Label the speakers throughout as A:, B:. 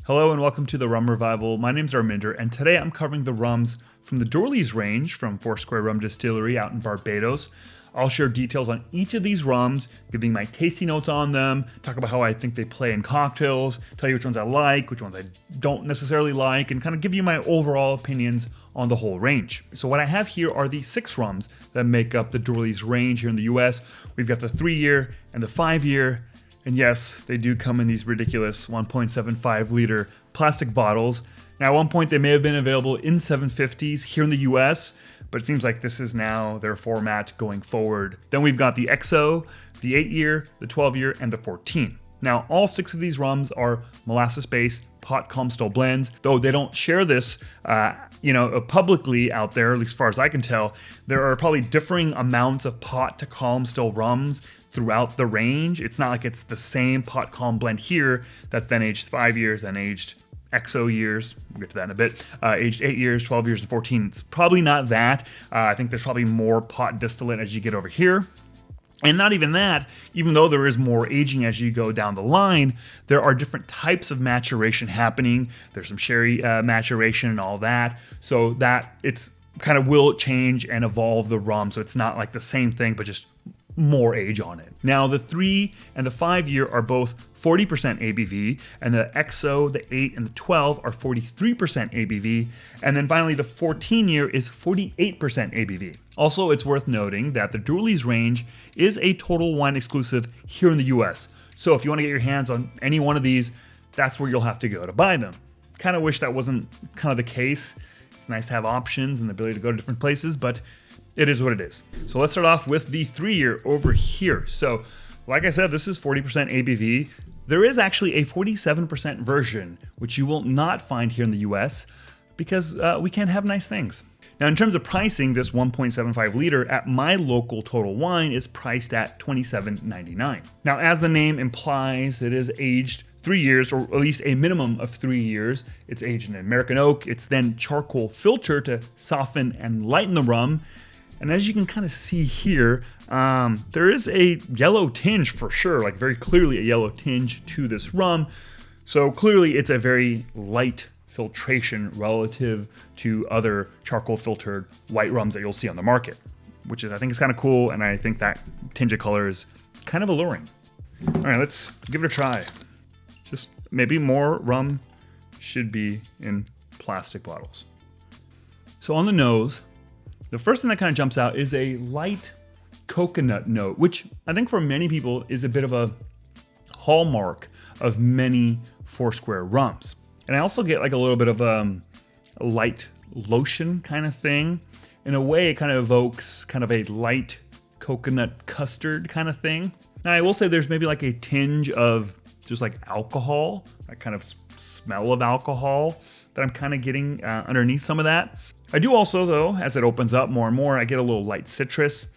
A: Hello and welcome to the Rum Revival. My name's Arminder, and today I'm covering the rums from the doorlys range from Foursquare Rum Distillery out in Barbados. I'll share details on each of these rums, giving my tasting notes on them, talk about how I think they play in cocktails, tell you which ones I like, which ones I don't necessarily like, and kind of give you my overall opinions on the whole range. So what I have here are the 6 rums that make up the doorlys range here in the US. We've got the 3-year and the 5-year. And yes, they do come in these ridiculous 1.75 liter plastic bottles. Now, at one point, they may have been available in 750s here in the US, but it seems like this is now their format going forward. Then we've got the XO, the 8-year, the 12-year, and the 14. Now, all 6 of these rums are molasses-based pot calm still blends, though they don't share this publicly out there, at least as far as I can tell. There are probably differing amounts of pot to calm still rums throughout the range. It's not like it's the same pot calm blend here that's then aged 5 years, then aged XO years, we'll get to that in a bit, aged 8 years, 12 years, and 14. It's probably not that. I think there's probably more pot distillate as you get over here. And not even that, even though there is more aging as you go down the line, there are different types of maturation happening. There's some sherry maturation and all that. So that it's kind of will change and evolve the rum. So it's not like the same thing, but just more age on it. Now, the 3 and the 5-year are both 40% ABV, and the XO, the 8, and the 12 are 43% ABV, and then finally the 14-year is 48% ABV. Also, it's worth noting that the doorlys range is a Total Wine exclusive here in the US. So if you want to get your hands on any one of these, that's where you'll have to go to buy them. Kind of wish that wasn't kind of the case. It's nice to have options and the ability to go to different places, but it is what it is. So let's start off with the 3-year over here. So like I said, this is 40% ABV. There is actually a 47% version, which you will not find here in the US because we can't have nice things. Now, in terms of pricing, this 1.75 liter at my local Total Wine is priced at $27.99. Now, as the name implies, it is aged 3 years, or at least a minimum of 3 years. It's aged in American oak. It's then charcoal filtered to soften and lighten the rum. And as you can kind of see here, there is a yellow tinge for sure, like very clearly a yellow tinge to this rum. So clearly it's a very light filtration relative to other charcoal filtered white rums that you'll see on the market, which is, I think, is kind of cool. And I think that tinge of color is kind of alluring. All right, let's give it a try. Just maybe more rum should be in plastic bottles. So on the nose, the first thing that kind of jumps out is a light coconut note, which I think for many people is a bit of a hallmark of many Foursquare rums. And I also get like a little bit of a light lotion kind of thing. In a way, it kind of evokes kind of a light coconut custard kind of thing. Now, I will say there's maybe like a tinge of just like alcohol, that kind of smell of alcohol that I'm kind of getting underneath some of that. I do also, though, as it opens up more and more, I get a little light citrus.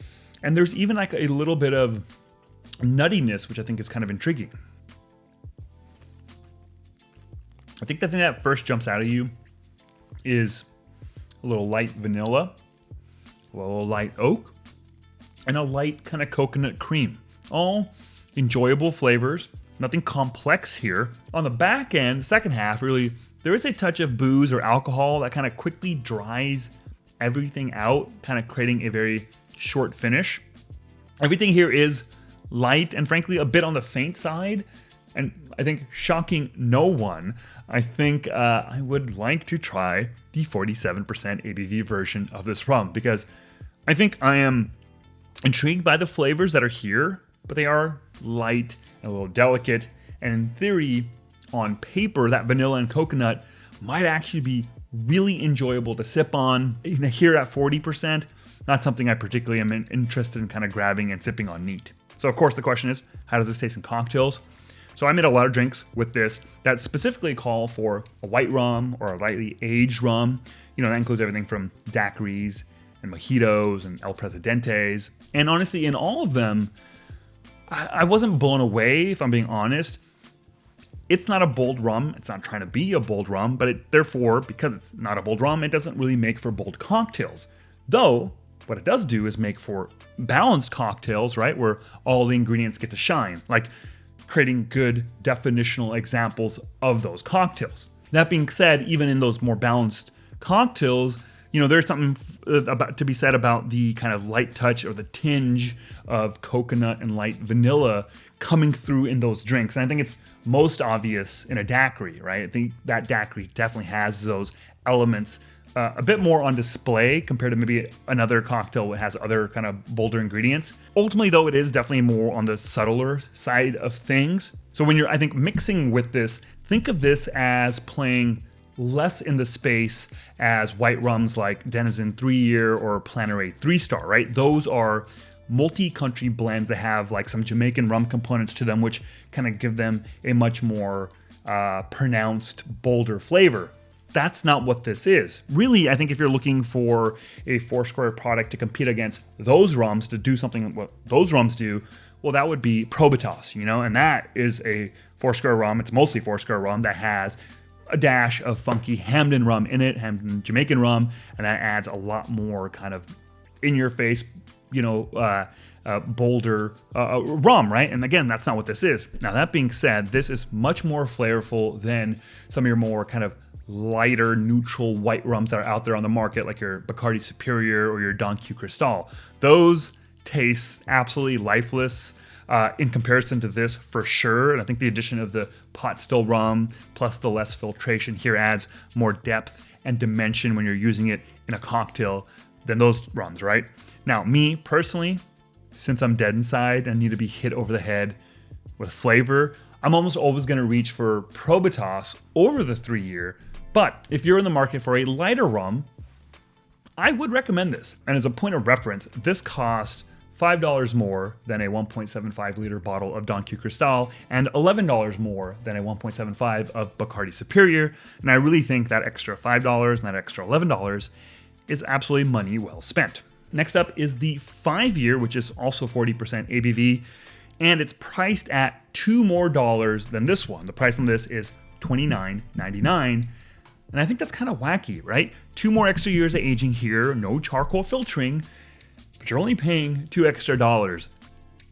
A: And there's even like a little bit of nuttiness, which I think is kind of intriguing. I think the thing that first jumps out at you is a little light vanilla, a little light oak, and a light kind of coconut cream. All enjoyable flavors, nothing complex here. On the back end, the second half, really, there is a touch of booze or alcohol that kind of quickly dries everything out, kind of creating a very short finish. Everything here is light and frankly a bit on the faint side. And I think shocking no one, I think I would like to try the 47% ABV version of this rum because I think I am intrigued by the flavors that are here, but they are light and a little delicate. And in theory, on paper, that vanilla and coconut might actually be really enjoyable to sip on. Here at 40%, not something I particularly am interested in kind of grabbing and sipping on neat. So of course the question is, how does this taste in cocktails? So I made a lot of drinks with this that specifically call for a white rum or a lightly aged rum. You know, that includes everything from daiquiris and mojitos and El Presidentes. And honestly, in all of them, I wasn't blown away, if I'm being honest. It's not a bold rum. It's not trying to be a bold rum, but therefore, because it's not a bold rum, it doesn't really make for bold cocktails. Though, what it does do is make for balanced cocktails, right? Where all the ingredients get to shine. Like, creating good definitional examples of those cocktails. That being said, even in those more balanced cocktails, there's something to be said about the kind of light touch or the tinge of coconut and light vanilla coming through in those drinks. And I think it's most obvious in a daiquiri, right? I think that daiquiri definitely has those elements a bit more on display compared to maybe another cocktail that has other kind of bolder ingredients. Ultimately, though, it is definitely more on the subtler side of things. So when you're, I think, mixing with this, think of this as playing less in the space as white rums like Denizen 3-year or Planere 3-star, right? Those are multi-country blends that have like some Jamaican rum components to them, which kind of give them a much more pronounced, bolder flavor. That's not what this is. Really, I think if you're looking for a Foursquare product to compete against those rums, to do something what those rums do, well, that would be Probitas, and that is a Foursquare rum. It's mostly Foursquare rum that has a dash of funky Hamden rum in it, Hamden Jamaican rum, and that adds a lot more kind of in-your-face, bolder rum, right? And again, that's not what this is. Now, that being said, this is much more flavorful than some of your more kind of lighter, neutral white rums that are out there on the market, like your Bacardi Superior or your Don Q Cristal. Those taste absolutely lifeless in comparison to this, for sure. And I think the addition of the pot still rum plus the less filtration here adds more depth and dimension when you're using it in a cocktail than those rums, right? Now, me personally, since I'm dead inside and need to be hit over the head with flavor, I'm almost always going to reach for Probitas over the 3-year. But if you're in the market for a lighter rum, I would recommend this. And as a point of reference, this costs $5 more than a 1.75 liter bottle of Don Q Cristal and $11 more than a 1.75 of Bacardi Superior. And I really think that extra $5 and that extra $11 is absolutely money well spent. Next up is the 5-year, which is also 40% ABV, and it's priced at $2 more than this one. The price on this is $29.99. And I think that's kind of wacky, right? 2 more extra years of aging here, no charcoal filtering, but you're only paying $2 extra.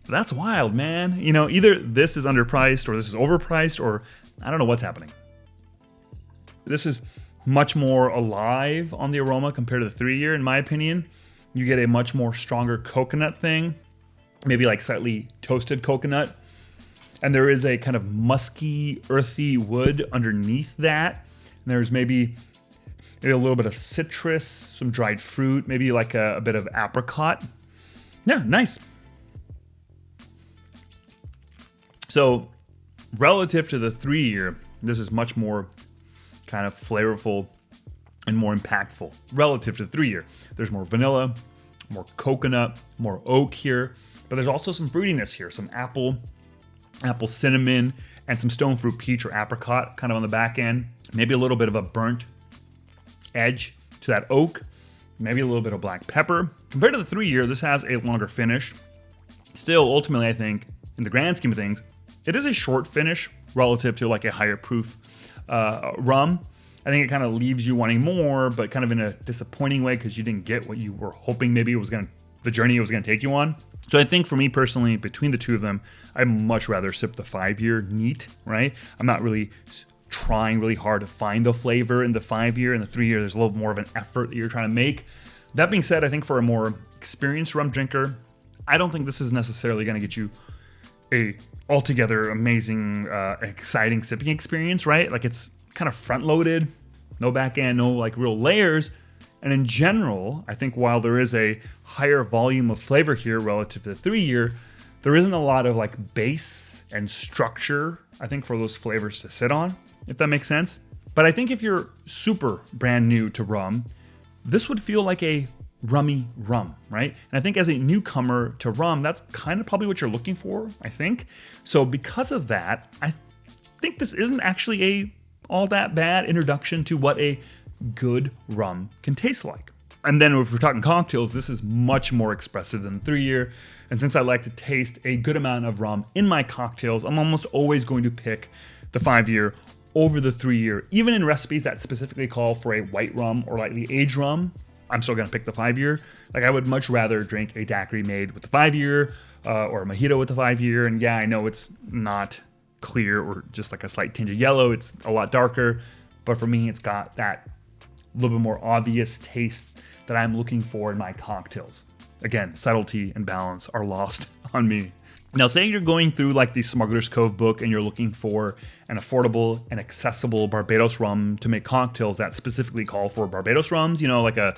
A: That's wild, man. Either this is underpriced or this is overpriced, or I don't know what's happening. This is much more alive on the aroma compared to the 3-year, in my opinion. You get a much more stronger coconut thing, maybe like slightly toasted coconut. And there is a kind of musky, earthy wood underneath that. There's maybe a little bit of citrus, some dried fruit, maybe like a bit of apricot. Yeah, nice. So relative to the 3-year, this is much more kind of flavorful and more impactful relative to the 3-year. There's more vanilla, more coconut, more oak here, but there's also some fruitiness here, some apple cinnamon, and some stone fruit peach or apricot kind of on the back end. Maybe a little bit of a burnt edge to that oak. Maybe a little bit of black pepper. Compared to the 3-year, this has a longer finish. Still, ultimately, I think, in the grand scheme of things, it is a short finish relative to like a higher proof rum. I think it kind of leaves you wanting more, but kind of in a disappointing way because you didn't get what you were hoping maybe the journey it was going to take you on. So I think for me personally, between the two of them, I'd much rather sip the 5-year neat, right? I'm not really trying really hard to find the flavor in the 5-year. In the 3-year, there's a little more of an effort that you're trying to make. That being said, I think for a more experienced rum drinker, I don't think this is necessarily going to get you a altogether amazing, exciting sipping experience, right? Like it's kind of front-loaded, no back end, no like real layers. And in general, I think while there is a higher volume of flavor here relative to the 3-year, there isn't a lot of like base and structure, I think, for those flavors to sit on, if that makes sense. But I think if you're super brand new to rum, this would feel like a rummy rum, right? And I think as a newcomer to rum, that's kind of probably what you're looking for, I think. So because of that, I think this isn't actually a all that bad introduction to what a good rum can taste like. And then if we're talking cocktails, this is much more expressive than the 3-year. And since I like to taste a good amount of rum in my cocktails, I'm almost always going to pick the 5-year over the 3-year, even in recipes that specifically call for a white rum or lightly aged rum. I'm still gonna pick the 5-year. Like, I would much rather drink a daiquiri made with the 5-year or a mojito with the 5-year. And yeah, I know it's not clear or just like a slight tinge of yellow. It's a lot darker, but for me, it's got that little bit more obvious taste that I'm looking for in my cocktails. Again, subtlety and balance are lost on me. Now, say you're going through like the Smuggler's Cove book and you're looking for an affordable and accessible Barbados rum to make cocktails that specifically call for Barbados rums, you know, like a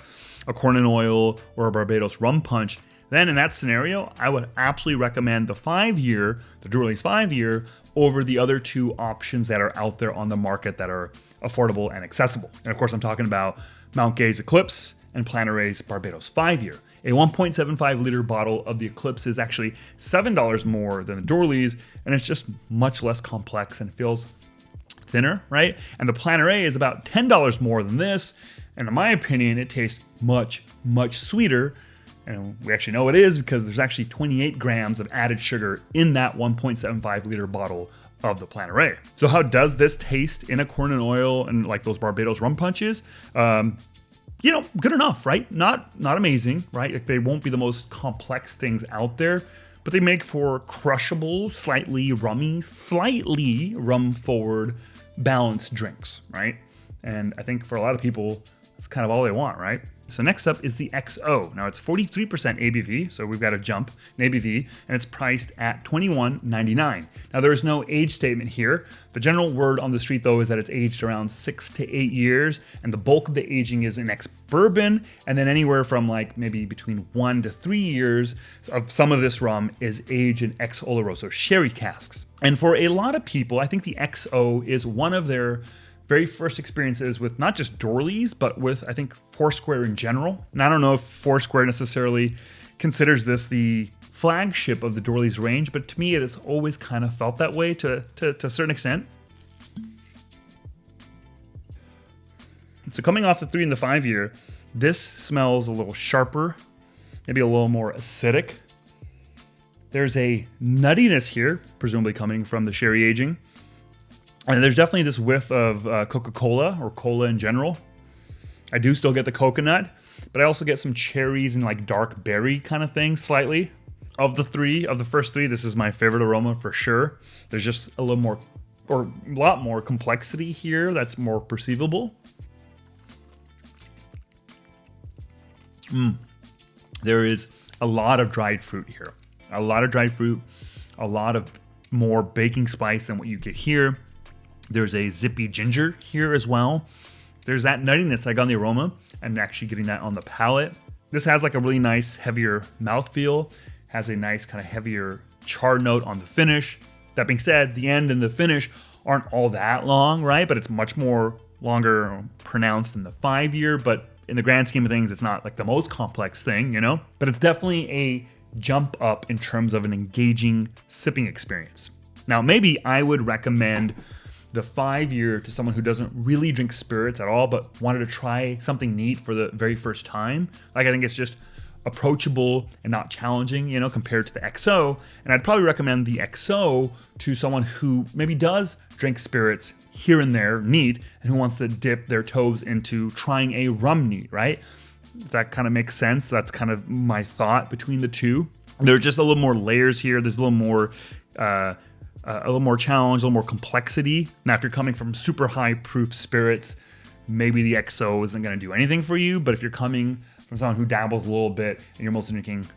A: corn and oil or a Barbados rum punch, then in that scenario, I would absolutely recommend the 5-year, the doorlys 5-year, over the other two options that are out there on the market that are affordable and accessible. And of course, I'm talking about Mount Gay's Eclipse and Planerae's Barbados 5-year. A 1.75 liter bottle of the Eclipse is actually $7 more than the doorlys, and it's just much less complex and feels thinner, right? And the Planerae is about $10 more than this, and in my opinion, it tastes much, much sweeter. And we actually know it is because there's actually 28 grams of added sugar in that 1.75 liter bottle of the Planerae. So how does this taste in a corn and oil and like those Barbados rum punches? You know, good enough, right? Not amazing, right? Like, they won't be the most complex things out there, but they make for crushable, slightly rummy, slightly rum-forward, balanced drinks, right? And I think for a lot of people, it's kind of all they want, right? So next up is the XO. Now, it's 43% ABV, so we've got a jump in ABV, and it's priced at $21.99. Now, there is no age statement here. The general word on the street, though, is that it's aged around 6 to 8 years, and the bulk of the aging is in ex-bourbon, and then anywhere from like maybe between 1 to 3 years of some of this rum is aged in ex-Oloroso sherry casks. And for a lot of people, I think the XO is one of their very first experiences with not just doorlys, but with, I think, Foursquare in general. And I don't know if Foursquare necessarily considers this the flagship of the doorlys range, but to me, it has always kind of felt that way to a certain extent. So coming off the 3 and the 5-year, this smells a little sharper, maybe a little more acidic. There's a nuttiness here, presumably coming from the sherry aging. And there's definitely this whiff of Coca-Cola or cola in general. I do still get the coconut, but I also get some cherries and like dark berry kind of thing slightly. Of the first three, this is my favorite aroma for sure. There's just a little more, or a lot more complexity here that's more perceivable. There is a lot of dried fruit here. A lot of dried fruit, a lot of more baking spice than what you get here. There's a zippy ginger here as well. There's that nuttiness I got on the aroma. I'm actually getting that on the palate. This has like a really nice, heavier mouthfeel. Has a nice kind of heavier char note on the finish. That being said, the end and the finish aren't all that long, right? But it's much more longer pronounced in the 5-year. But in the grand scheme of things, it's not like the most complex thing, you know? But it's definitely a jump up in terms of an engaging sipping experience. Now, maybe I would recommend the 5-year to someone who doesn't really drink spirits at all, but wanted to try something neat for the very first time. Like, I think it's just approachable and not challenging, you know, compared to the XO. And I'd probably recommend the XO to someone who maybe does drink spirits here and there neat and who wants to dip their toes into trying a rum neat, right? That kind of makes sense. That's kind of my thought between the two. There's just a little more layers here. There's a little more challenge, a little more complexity. Now, if you're coming from super high proof spirits, maybe the XO isn't going to do anything for you. But if you're coming from someone who dabbles a little bit and you're mostly drinking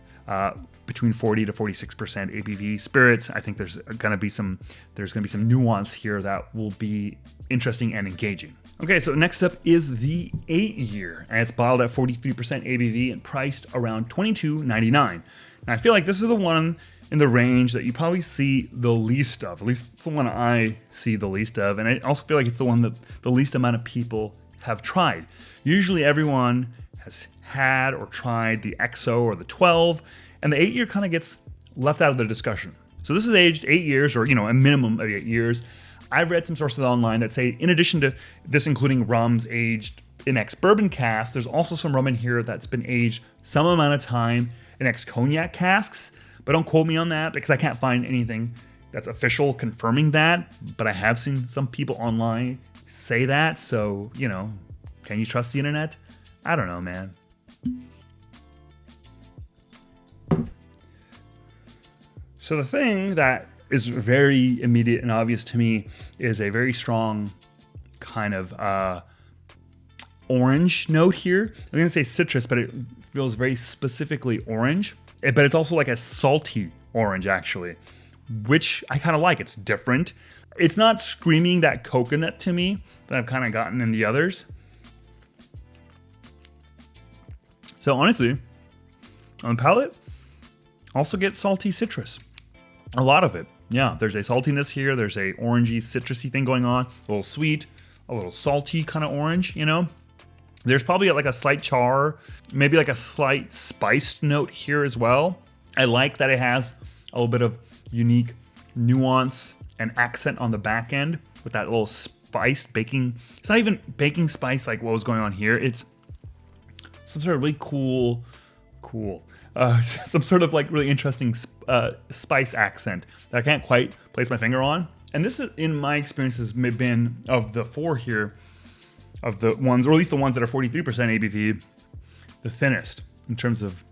A: between 40 to 46% ABV spirits, I think there's going to be some nuance here that will be interesting and engaging. Okay, so next up is the 8-year, and it's bottled at 43% ABV and priced around $22.99. Now, I feel like this is the one in the range that you probably see the least of. At least it's the one I see the least of. And I also feel like it's the one that the least amount of people have tried. Usually everyone has had or tried the XO or the 12, and the 8-year kind of gets left out of the discussion. So this is aged 8 years, or, you know, a minimum of 8 years. I've read some sources online that say, in addition to this including rums aged in ex-bourbon casks, there's also some rum in here that's been aged some amount of time in ex-cognac casks. But don't quote me on that because I can't find anything that's official confirming that. But I have seen some people online say that. So, you know, can you trust the internet? I don't know, man. So the thing that is very immediate and obvious to me is a very strong kind of orange note here. I'm gonna say citrus, but it feels very specifically orange. But it's also like a salty orange actually, which I kind of like. It's different. It's not screaming that coconut to me that I've kind of gotten in the others. So honestly, on the palate, also get salty citrus. A lot of it. Yeah, there's a saltiness here. There's a orangey, citrusy thing going on. A little sweet, a little salty kind of orange, you know? There's probably like a slight char, maybe like a slight spiced note here as well. I like that it has a little bit of unique nuance and accent on the back end with that little spiced baking. It's not even baking spice like what was going on here. It's some sort of really cool, some sort of like really interesting spice accent that I can't quite place my finger on. And this, in my experience, has been, of the four here, of the ones, or at least the ones that are 43% ABV, the thinnest in terms of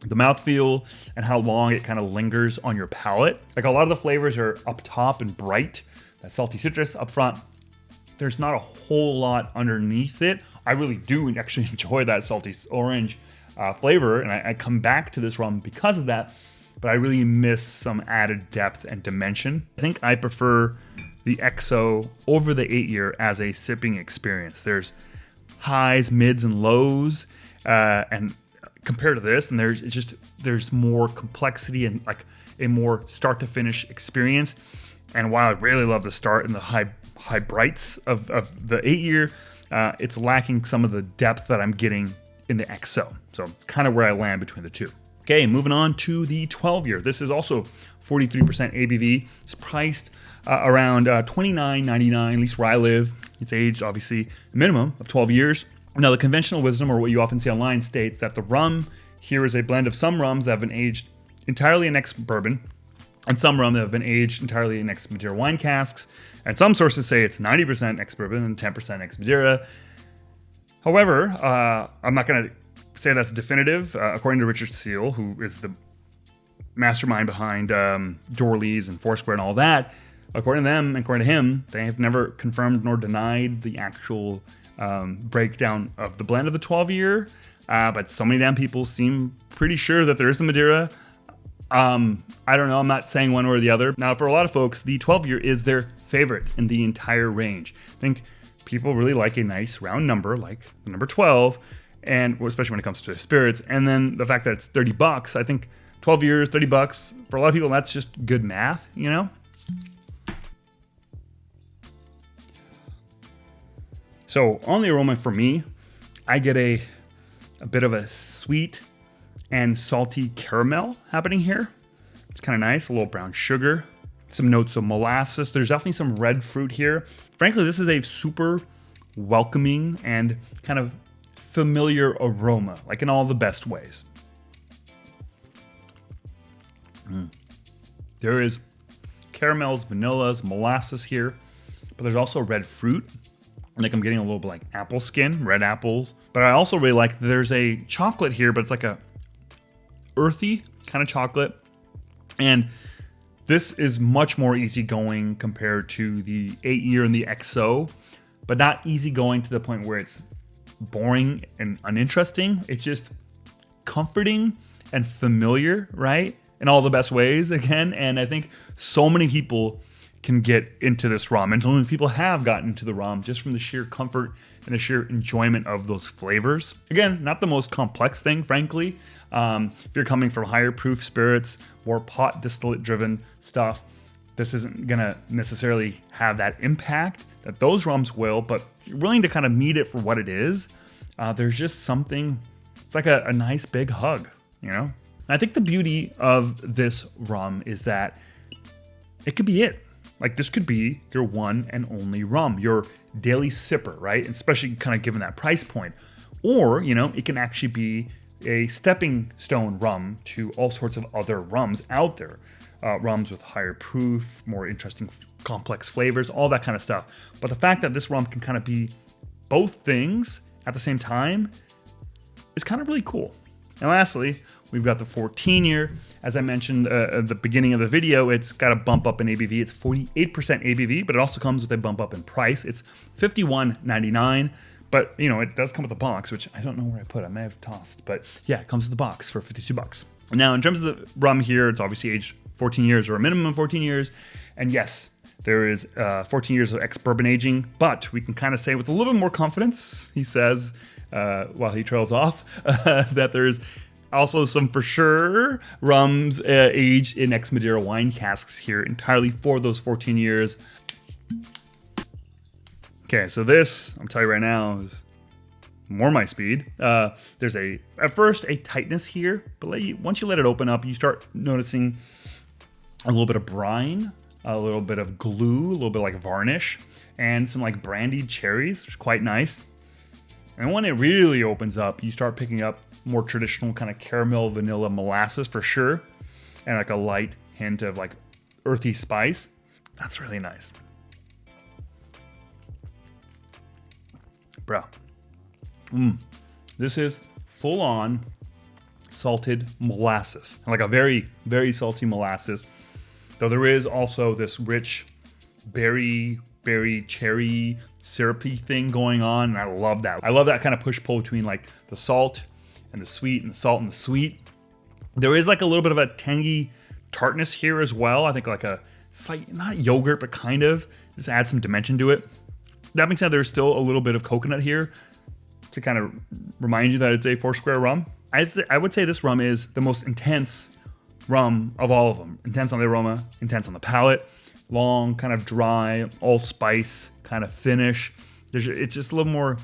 A: the mouthfeel and how long it kind of lingers on your palate. Like a lot of the flavors are up top and bright, that salty citrus up front. There's not a whole lot underneath it. I really do actually enjoy that salty orange flavor, and I come back to this rum because of that, but I really miss some added depth and dimension. I think I prefer the XO over the 8-year as a sipping experience. There's highs, mids, and lows, and compared to this, and there's more complexity and like a more start to finish experience. And while I really love the start and the high brights of the 8-year, it's lacking some of the depth that I'm getting in the XO. So it's kind of where I land between the two. Okay, moving on to the 12-year. This is also 43% ABV. It's priced around $29.99, at least where I live. It's aged, obviously, a minimum of 12 years. Now, the conventional wisdom, or what you often see online, states that the rum here is a blend of some rums that have been aged entirely in ex-bourbon, and some rum that have been aged entirely in ex-Madeira wine casks. And some sources say it's 90% ex-bourbon and 10% ex-Madeira. However, I'm not going to say that's definitive. According to Richard Seal, who is the mastermind behind Doorlys and Foursquare and all that, according to them, according to him, they have never confirmed nor denied the actual breakdown of the blend of the 12-year. But so many damn people seem pretty sure that there is the Madeira. I don't know. I'm not saying one or the other. Now, for a lot of folks, the 12-year is their favorite in the entire range. I think people really like a nice round number, like the number 12, and especially when it comes to spirits. And then the fact that it's $30, I think 12 years, $30, for a lot of people, that's just good math, you know? So on the aroma for me, I get a bit of a sweet and salty caramel happening here. It's kind of nice, a little brown sugar, some notes of molasses. There's definitely some red fruit here. Frankly, this is a super welcoming and kind of familiar aroma, like in all the best ways. There is caramels, vanillas, molasses here, but there's also red fruit. Like I'm getting a little bit like apple skin, red apples. But I also really like there's a chocolate here, but it's like a earthy kind of chocolate. And this is much more easygoing compared to the 8-year and the XO, but not easygoing to the point where it's boring and uninteresting. It's just comforting and familiar, right? In all the best ways, again. And I think so many people can get into this rum, and so many people have gotten into the rum just from the sheer comfort and the sheer enjoyment of those flavors. Again, not the most complex thing, frankly. If you're coming from higher proof spirits, more pot distillate driven stuff, this isn't gonna necessarily have that impact that those rums will, but you're willing to kind of meet it for what it is. There's just something, it's like a nice big hug, you know? And I think the beauty of this rum is that it could be it. Like this could be your one and only rum, your daily sipper, right? And especially kind of given that price point. Or, you know, it can actually be a stepping stone rum to all sorts of other rums out there. Rums with higher proof, more interesting, complex flavors, all that kind of stuff. But the fact that this rum can kind of be both things at the same time, is kind of really cool. And lastly, we've got the 14-year. As I mentioned at the beginning of the video, it's got a bump up in ABV. It's 48% ABV, but it also comes with a bump up in price. It's $51.99, but it does come with a box, which I don't know where I put. I may have tossed, but yeah, it comes with the box for $52. Now, in terms of the rum here, it's obviously aged 14 years or a minimum of 14 years. And yes, there is 14 years of ex-bourbon aging, but we can kind of say with a little bit more confidence, he says, while he trails off, that there's also some for sure rums aged in ex-Madeira wine casks here entirely for those 14 years. Okay, so this, I'm telling you right now, is more my speed. There's at first a tightness here, but once you let it open up, you start noticing a little bit of brine, a little bit of glue, a little bit like varnish, and some like brandied cherries, which is quite nice. And when it really opens up, you start picking up more traditional kind of caramel, vanilla, molasses for sure, and like a light hint of like earthy spice. That's really nice. Bro. This is full on salted molasses, like a very, very salty molasses. Though there is also this rich berry, cherry, syrupy thing going on, and I love that. I love that kind of push-pull between like the salt and the sweet and the salt and the sweet. There is like a little bit of a tangy tartness here as well. I think like it's like not yogurt, but kind of. Just add some dimension to it. That being said, there's still a little bit of coconut here to kind of remind you that it's a Foursquare rum. I would say this rum is the most intense rum of all of them. Intense on the aroma, intense on the palate, long, kind of dry, allspice kind of finish. It's just a little more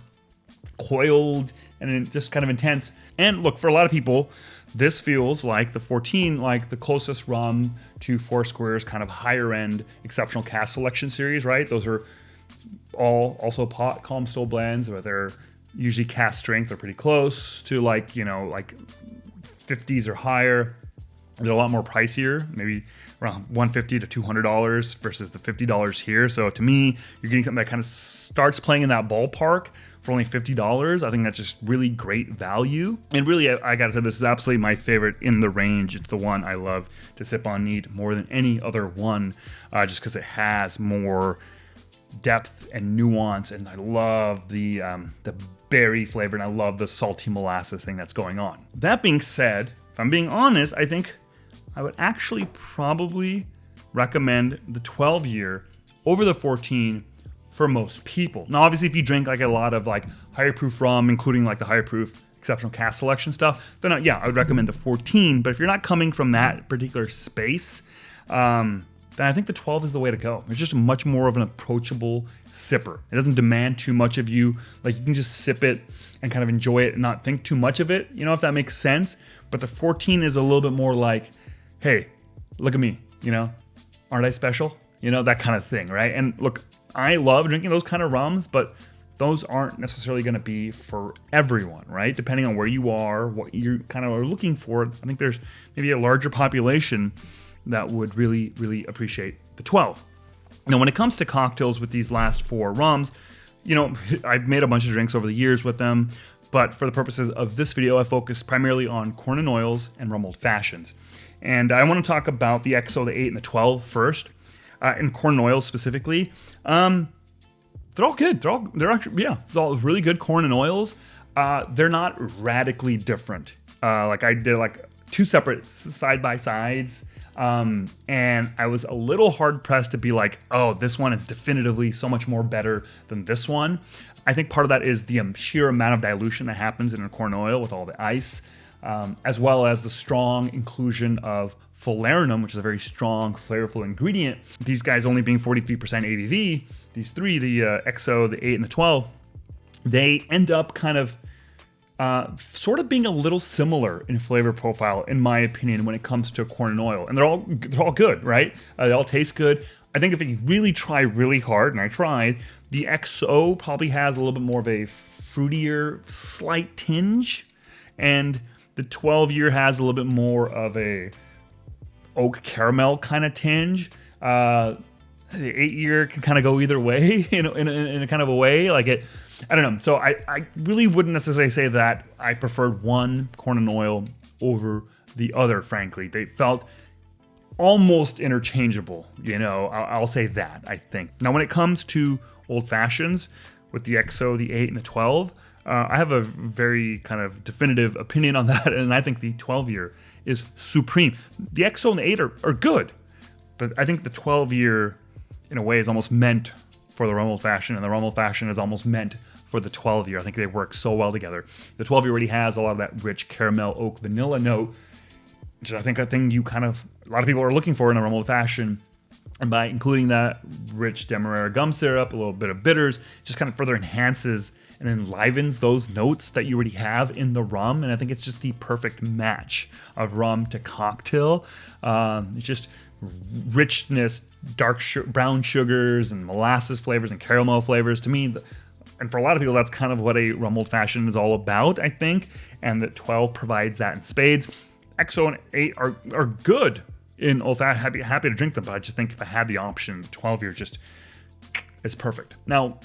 A: coiled and just kind of intense. And look, for a lot of people, this feels like the 14, like the closest rum to Foursquare's kind of higher end exceptional cask selection series, right? Those are all also pot column still blends, but they're usually cask strength. They're pretty close to like 50s or higher. They're a lot more pricier, maybe around $150 to $200 versus the $50 here. So to me, you're getting something that kind of starts playing in that ballpark for only $50. I think that's just really great value. And really, I gotta say, this is absolutely my favorite in the range. It's the one I love to sip on neat more than any other one, just because it has more depth and nuance. And I love the berry flavor, and I love the salty molasses thing that's going on. That being said, if I'm being honest, I think I would actually probably recommend the 12-year over the 14 for most people. Now, obviously, if you drink like a lot of like higher proof rum, including like the higher proof exceptional cask selection stuff, then I would recommend the 14. But if you're not coming from that particular space, then I think the 12 is the way to go. It's just much more of an approachable sipper. It doesn't demand too much of you. Like, you can just sip it and kind of enjoy it and not think too much of it, if that makes sense. But the 14 is a little bit more like, hey, look at me, aren't I special? That kind of thing, right? And look, I love drinking those kind of rums, but those aren't necessarily going to be for everyone, right? Depending on where you are, what you kind of are looking for. I think there's maybe a larger population that would really, really appreciate the 12. Now, when it comes to cocktails with these last four rums, I've made a bunch of drinks over the years with them, but for the purposes of this video, I focused primarily on corn and oils and rum old fashions. And I want to talk about the XO, the 8, and the 12 first. In corn and oils specifically, they're all good. They're actually, it's all really good corn and oils. They're not radically different. Like I did like two separate side by sides. And I was a little hard pressed to be like, oh, this one is definitively so much more better than this one. I think part of that is the sheer amount of dilution that happens in a corn oil with all the ice, as well as the strong inclusion of falernum, which is a very strong, flavorful ingredient. These guys only being 43% ABV, these three, the XO, the 8, and the 12, they end up kind of sort of being a little similar in flavor profile, in my opinion, when it comes to corn and oil. And they're all good, right? They all taste good. I think if you really try really hard, and I tried, the XO probably has a little bit more of a fruitier, slight tinge, and the 12-year has a little bit more of a oak caramel kind of tinge. The 8-year can kind of go either way in a kind of a way. Like I don't know. So I really wouldn't necessarily say that I preferred one corn and oil over the other, frankly. They felt almost interchangeable, I'll say that, I think. Now, when it comes to old fashions with the XO, the 8, and the 12, I have a very kind of definitive opinion on that, and I think the 12-year is supreme. The XO and the 8 are good, but I think the 12-year, in a way, is almost meant for the rum old fashioned, and the rum old fashioned is almost meant for the 12-year. I think they work so well together. The 12-year already has a lot of that rich caramel, oak, vanilla note, which I think a lot of people are looking for in a rum old fashioned. And by including that rich Demerara gum syrup, a little bit of bitters, just kind of further enhances and enlivens those notes that you already have in the rum. And I think it's just the perfect match of rum to cocktail. It's just richness, brown sugars and molasses flavors and caramel flavors. To me, and for a lot of people, that's kind of what a rum old fashioned is all about, I think. And that 12 provides that in spades. XO and 8 are good in old fashioned, happy to drink them, but I just think if I had the option, 12-year just is perfect. Now,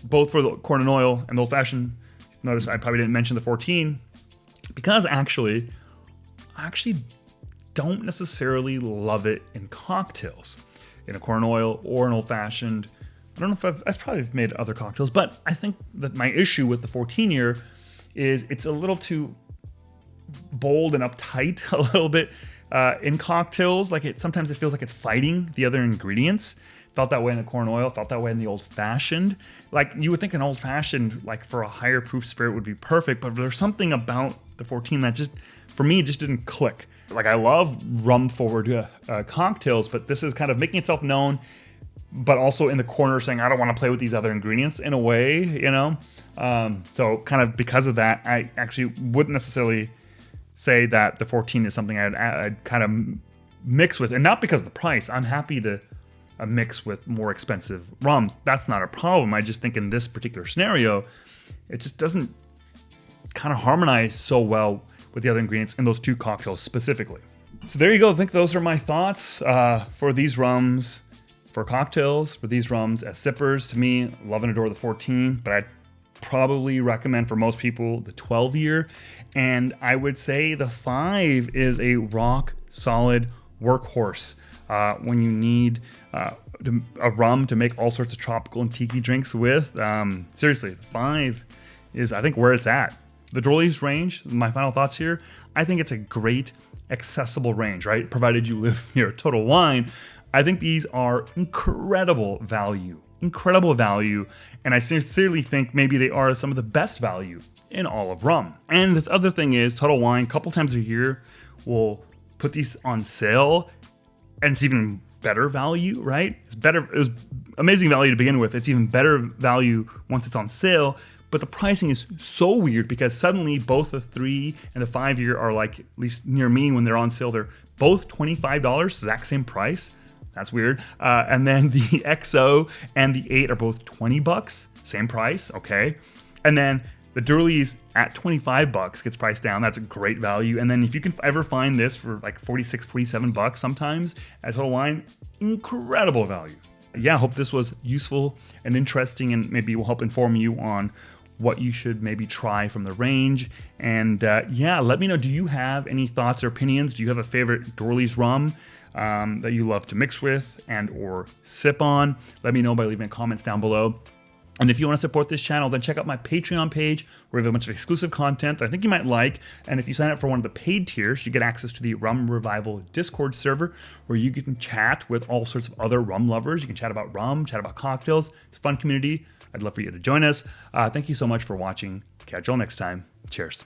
A: both for the corn and oil and the old fashioned, notice I probably didn't mention the 14 because I actually don't necessarily love it in cocktails, in a corn and oil or an old fashioned. I don't know if I've probably made other cocktails, but I think that my issue with the 14-year is it's a little too bold and uptight a little bit in cocktails. Sometimes it feels like it's fighting the other ingredients. Felt that way in the corn oil, felt that way in the old fashioned. Like you would think an old fashioned, like for a higher proof spirit would be perfect, but there's something about the 14 that just, for me, just didn't click. Like I love rum forward cocktails, but this is kind of making itself known, but also in the corner saying, I don't want to play with these other ingredients in a way, So kind of because of that, I actually wouldn't necessarily say that the 14 is something I'd kind of mix with, and not because of the price. I'm happy to mix with more expensive rums. That's not a problem. I just think in this particular scenario, it just doesn't kind of harmonize so well with the other ingredients in those two cocktails specifically. So there you go. I think those are my thoughts for these rums, for cocktails, for these rums as sippers. To me, love and adore the 14, but I'd probably recommend for most people the 12-year, and I would say the 5 is a rock solid workhorse when you need a rum to make all sorts of tropical and tiki drinks with. Seriously, the 5 is, I think, where it's at. The doorlys range, my final thoughts here, I think it's a great accessible range, right? Provided you live near Total Wine. I think these are incredible value, and I sincerely think maybe they are some of the best value in all of rum. And the other thing is, Total Wine, a couple times a year, will put these on sale, and it's even better value, right? It was amazing value to begin with. It's even better value once it's on sale, but the pricing is so weird because suddenly both the 3 and the 5-year are like, at least near me when they're on sale, they're both $25, exact same price. That's weird. And then the XO and the 8 are both $20, same price, okay. And then the doorlys at $25 gets priced down. That's a great value. And then if you can ever find this for like $46, $47 sometimes at Total Wine, incredible value. Yeah, I hope this was useful and interesting, and maybe will help inform you on what you should maybe try from the range. And yeah, let me know, do you have any thoughts or opinions? Do you have a favorite doorlys rum that you love to mix with and or sip on? Let me know by leaving comments down below. And if you want to support this channel, then check out my Patreon page where we have a bunch of exclusive content that I think you might like. And if you sign up for one of the paid tiers, you get access to the Rum Revival Discord server where you can chat with all sorts of other rum lovers. You can chat about rum, chat about cocktails. It's a fun community. I'd love for you to join us. Thank you so much for watching. Catch you all next time. Cheers.